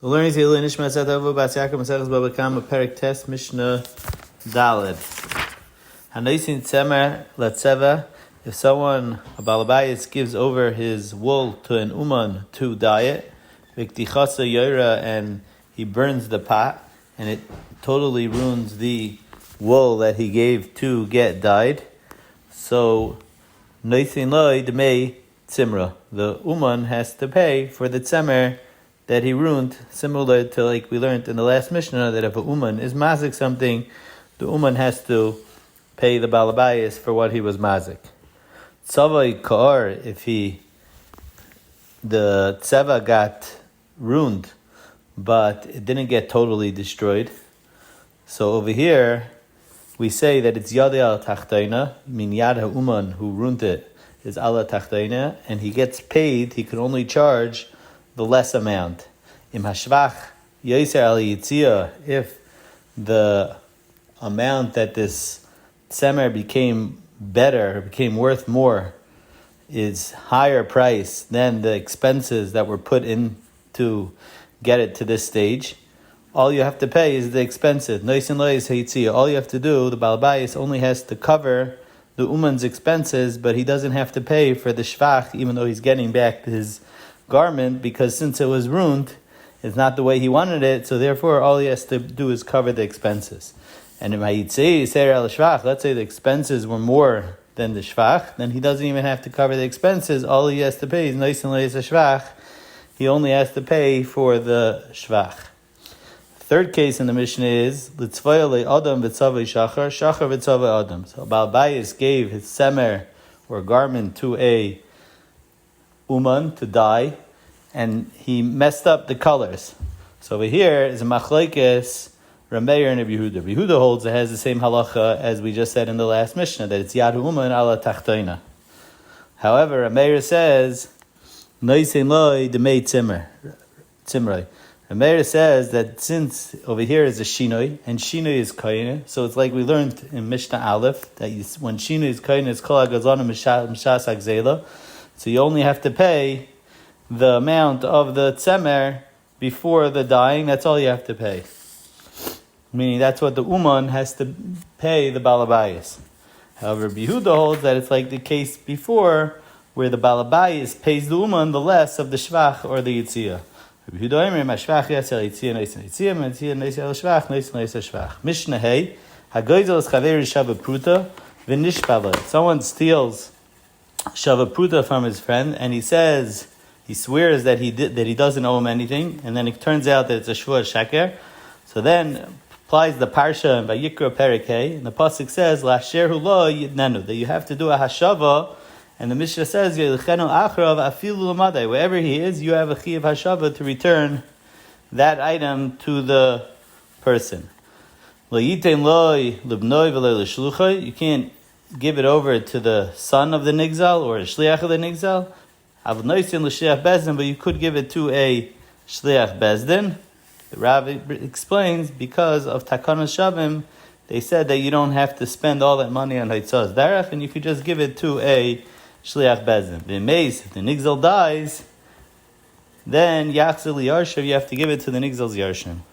We're learning Elul Nishmas Etta Ahuva Bas Yaakov Maseches Bava Kama Perek Tes Mishna Daled. Hanaisin Tzemer Latzeva. If someone, a balabayis, gives over his wool to an uman to dye it, Viktichasa Yoira, and he burns the pot, and it totally ruins the wool that he gave to get dyed. So Noisin Loi Demei Tzimra. The uman has to pay for the tzemer that he ruined, similar to like we learned in the last Mishnah, that if a uman is mazik something, the uman has to pay the balabayis for what he was mazik. Tzavai ka'ar, if the tzeva got ruined, but it didn't get totally destroyed. So over here, we say that it's yadei al tachtaina, min yad ha'uman who ruined it is ala tachtaina, and he gets paid, he can only charge the less amount. Im hashvach yoser al yitzia, if the amount that this tzemer became better, became worth more, is higher price than the expenses that were put in to get it to this stage, all you have to pay is the expenses. Noisin lois haitzia. All you have to do, the balabayis only has to cover the uman's expenses, but he doesn't have to pay for the shvach, even though he's getting back his garment, because since it was ruined, it's not the way he wanted it, so therefore all he has to do is cover the expenses. And if let's say the expenses were more than the shvach, then he doesn't even have to cover the expenses. All he has to pay is noisin leis shvach. He only has to pay for the shvach. Third case in the Mishnah is litzvaya le'adam v'tzavei shachar, shachar v'tzavei adam. So Baal Bayis gave his semer or garment to a uman to dye, and he messed up the colors. So over here is a machlekes Rameir and Yehuda. Yehuda holds it has the same halacha as we just said in the last Mishnah, that it's yad uman ala tachtoina. However, Rameir says noisin loy demei tzimrei. Rameir says that since over here is a shinoi, and shinoi is koine, so it's like we learned in Mishnah Aleph, that when shinoi is koine, it's kol hagazana mishas hagzela. So you only have to pay the amount of the tzemer before the dyeing. That's all you have to pay. Meaning that's what the uman has to pay the balabayis. However, Yehuda holds that it's like the case before, where the balabayis pays the uman the less of the shvach or the yitzia. Mishnah hey, hagoyzel is chaveri shavapruta v'nishpala. Someone steals shavapruta from his friend, and he swears that he doesn't owe him anything, and then it turns out that it's a shvua sheker. So then applies the parsha in Vayikra Perek Hey, and the pasuk says la'asherhu lo yidnenu, that you have to do a hashava. And the Mishnah says, wherever he is, you have a chi of hashava to return that item to the person. You can't give it over to the son of the nigzal or a shliach of the nigzal. But you could give it to a shliach bezdin. The Rabbi explains, because of takanas shavim, they said that you don't have to spend all that money on haitzaz darach, and you could just give it to a shliach bezdin. If the nigzal dies, then yachzil yarshav, you have to give it to the nigzal's yarshim.